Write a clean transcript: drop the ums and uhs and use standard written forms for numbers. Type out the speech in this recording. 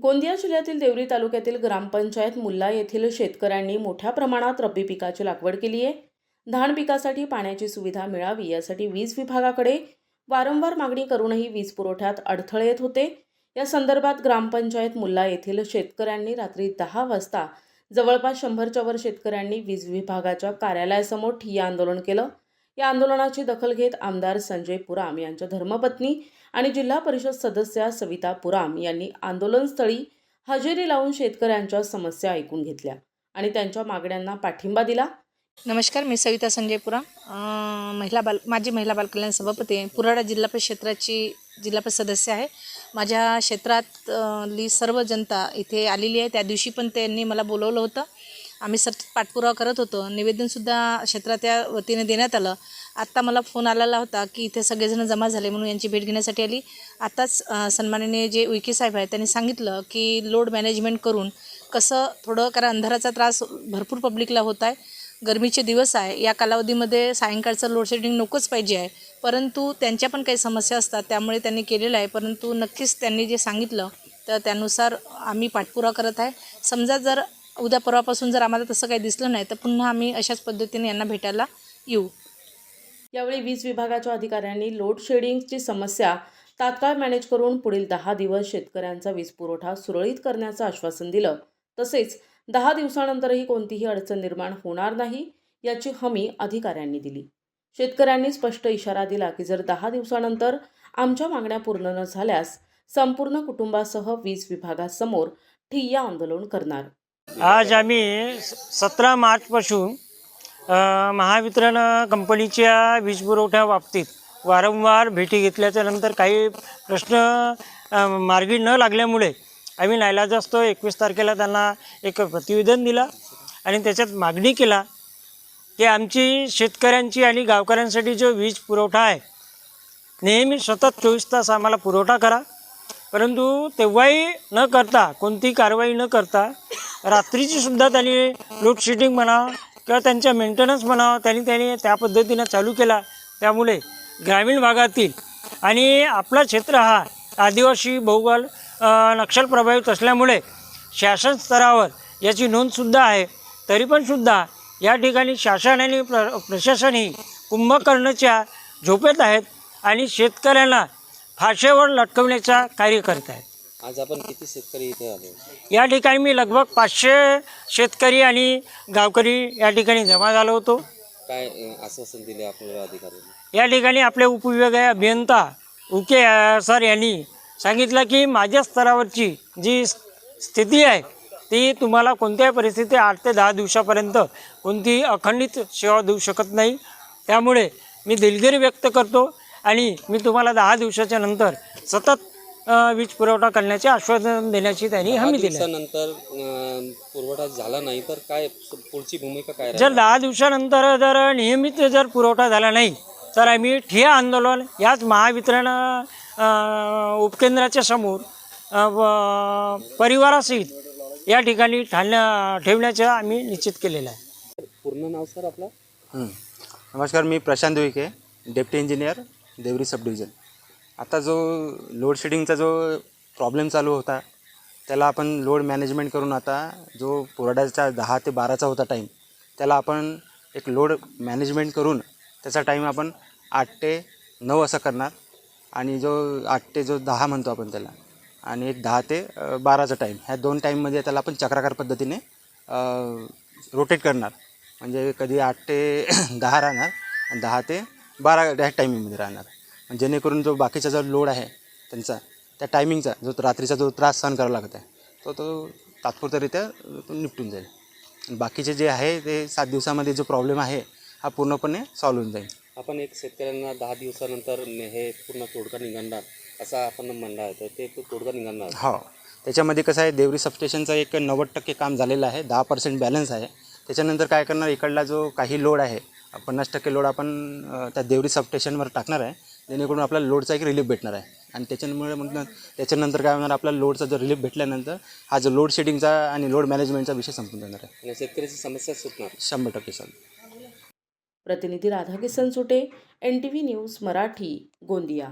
गोंदिया जिल्ह्यातील देवरी तालुक्यातील ग्रामपंचायत मुल्ला येथील शेतकऱ्यांनी मोठ्या प्रमाणात रब्बी पिकाची लागवड केली आहे. धान पिकासाठी पाण्याची सुविधा मिळावी यासाठी वीज विभागाकडे वारंवार मागणी करूनही वीज पुरवठ्यात अडथळे येत होते. या संदर्भात ग्रामपंचायत मुल्ला येथील शेतकऱ्यांनी रात्री 10 वाजता जवळपास 100च्या वर शेतकऱ्यांनी वीज विभागाच्या कार्यालयासमोर ठिय्या आंदोलन केलं. या आंदोलनाची दखल घेत आमदार संजय पुराम यांच्या धर्मपत्नी आणि जिल्हा परिषद सदस्या सविता पुराम यांनी आंदोलनस्थळी हजेरी लावून शेतकऱ्यांच्या समस्या ऐकून घेतल्या आणि त्यांच्या मागण्यांना पाठिंबा दिला. नमस्कार, मी सविता संजय पुराम, माजी महिला बालकल्याण सभापती आहे. पुराडा जिल्हा परिषद क्षेत्राची जिल्हा परिषद सदस्य आहे. माझ्या क्षेत्रातली सर्व जनता इथे आलेली आहे. त्या दिवशी पण त्यांनी मला बोलवलं होतं. आम्ही सतत पाठपुरावा करत होतो. निवेदनसुद्धा क्षेत्राच्या वतीने देण्यात आलं. आत्ता मला फोन आलेला होता की इथे सगळेजण जमा झाले म्हणून यांची भेट घेण्यासाठी आली. आत्ताच सन्माननीय जे उईके साहेब आहेत त्यांनी सांगितलं की लोड मॅनेजमेंट करून कसं थोडं, कारण अंधाराचा त्रास भरपूर पब्लिकला होत आहे. गरमीचे दिवस आहे, या कालावधीमध्ये सायंकाळचं लोडशेडिंग नकोच पाहिजे आहे, परंतु त्यांच्या पण काही समस्या असतात त्यामुळे त्यांनी केलेलं आहे. परंतु नक्कीच त्यांनी जे सांगितलं तर त्यानुसार आम्ही पाठपुरावा करत आहे. समजा जर उद्या परवापासून जर आम्हाला तसं काही दिसलं नाही तर पुन्हा आम्ही अशाच पद्धतीने यांना भेटायला येऊ. यावेळी वीज विभागाच्या अधिकाऱ्यांनी लोड शेडिंगची समस्या तात्काळ मॅनेज करून पुढील 10 दिवस शेतकऱ्यांचा वीज पुरवठा सुरळीत करण्याचं आश्वासन दिलं. तसेच 10 दिवसानंतरही कोणतीही अडचण निर्माण होणार नाही याची हमी अधिकाऱ्यांनी दिली. शेतकऱ्यांनी स्पष्ट इशारा दिला की जर 10 दिवसानंतर आमच्या मागण्या पूर्ण न झाल्यास संपूर्ण कुटुंबासह वीज विभागासमोर ठिय्या आंदोलन करणार. आज आम्ही 17 मार्चपासून महावितरण कंपनीच्या वीज पुरवठ्या बाबतीत वारंवार भेटी घेतल्याच्या नंतर काही प्रश्न मार्गी न लागल्यामुळे आम्ही नाईलाजास्तव 21 तारखेला त्यांना एक प्रतिवेदन दिला आणि त्याच्यात मागणी केला की आमची शेतकऱ्यांची आणि गावकऱ्यांसाठी जो वीज पुरवठा आहे नेहमी सतत 24 तास आम्हाला पुरवठा करा. परंतु तेव्हाही न करता, कोणतीही कारवाई न करता रात्रीची सुद्धा त्यांनी लोडशेडिंग म्हणा किंवा त्यांच्या मेंटेनन्स म्हणा त्यांनी त्या पद्धतीनं चालू केला. त्यामुळे ग्रामीण भागातील आणि आपला क्षेत्र हा आदिवासी बहुगल नक्षल प्रभावित असल्यामुळे शासन स्तरावर याची नोंदसुद्धा आहे. तरी पण सुद्धा या ठिकाणी शासन आणि प्रशासनही कुंभकर्णाच्या झोपेत आहेत आणि शेतकऱ्यांना फाशेवर लटकवण्याचा कार्य करत आहेत. आज आपण किती शेतकरी इथे आले? या ठिकाणी मी लगभग 500 शेतकरी आणि गावकरी या ठिकाणी जमा झालो होतो. काय आश्वासन दिले आपल्याला अधिकाऱ्यांनी? या ठिकाणी आपले उपविभागीय अभियंता उके सर यांनी सांगितलं की माझ्या स्तरावरची जी स्थिती आहे ती तुम्हाला कोणत्याही परिस्थितीत 8 ते 10 दिवसापर्यंत कोणतीही अखंडित सेवा देऊ शकत नाही. त्यामुळे मी दिलगिरी व्यक्त करतो आणि मी तुम्हाला 10 दिवसाच्या नंतर सतत वीज पुरवठा करण्याचे आश्वासन देण्याची त्यांनी हमी दिली. 10 दिवसानंतर पुरवठा झाला नाही तर काय पुढची भूमिका काय? जर 10 दिवसानंतर जर नियमित जर पुरवठा झाला नाही तर आम्ही ठिय्या आंदोलन याच महावितरण उपकेंद्राच्या समोर परिवारासहित या ठिकाणी ठेवण्याचं आम्ही निश्चित केलेलं आहे. पूर्ण नाव सर आपलं? नमस्कार, मी प्रशांत उईके, डेप्टी इंजिनियर, देवरी सब डिव्हिजन. आता जो लोडशेडिंगचा जो प्रॉब्लेम चालू होता त्याला आपण लोड मॅनेजमेंट करून आता जो पुरवठ्याचा 10 ते 12चा होता टाईम त्याला आपण एक लोड मॅनेजमेंट करून त्याचा टाईम आपण 8 ते 9 असा करणार आणि जो 8 ते जो 10 म्हणतो आपण त्याला आणि एक 10 ते 12चा टाईम, ह्या 2 टाईममध्ये त्याला आपण चक्राकार पद्धतीने रोटेट करणार. म्हणजे कधी 8 ते 10 राहणार आणि 10 ते 12 ह्या टायमिंगमध्ये राहणार. जेणेकरून जो बाकीचा जो लोड आहे त्यांचा त्या टायमिंगचा जो रात्रीचा जो त्रास सहन करावा लागत आहे तो तात्पुरत्यारित्या निपटून जाईल. बाकीचे जे आहे ते 7 दिवसामध्ये जो प्रॉब्लेम आहे हा पूर्णपणे सॉल्व्ह होऊन जाईल. आपण एक शेतकऱ्यांना 10 दिवसानंतर हे पूर्ण तोडगा निघणार असा आपण म्हणला आहे, तर ते तोडगा निघणार? हो, त्याच्यामध्ये कसं आहे, देवरी सबस्टेशनचं एक 90% काम झालेलं आहे, 10% बॅलन्स आहे. त्याच्यानंतर काय करणार, इकडला जो काही लोड आहे 50% लोड आपण त्या देवरी सबस्टेशनवर टाकणार आहे, जेणेकरून आपल्याला लोडचा एक रिलीफ भेटणार आहे. आणि त्याच्यानंतर काय होणार, आपल्याला लोडचा जो रिलीफ भेटल्यानंतर हा जो लोड शेडिंगचा आणि लोड मॅनेजमेंटचा विषय संपून जाणार आहे आणि शेतकऱ्याची समस्या सुटणार 100% सर. प्रतिनिधी राधाकिसन सुटे, NTV न्यूज मराठी, गोंदिया.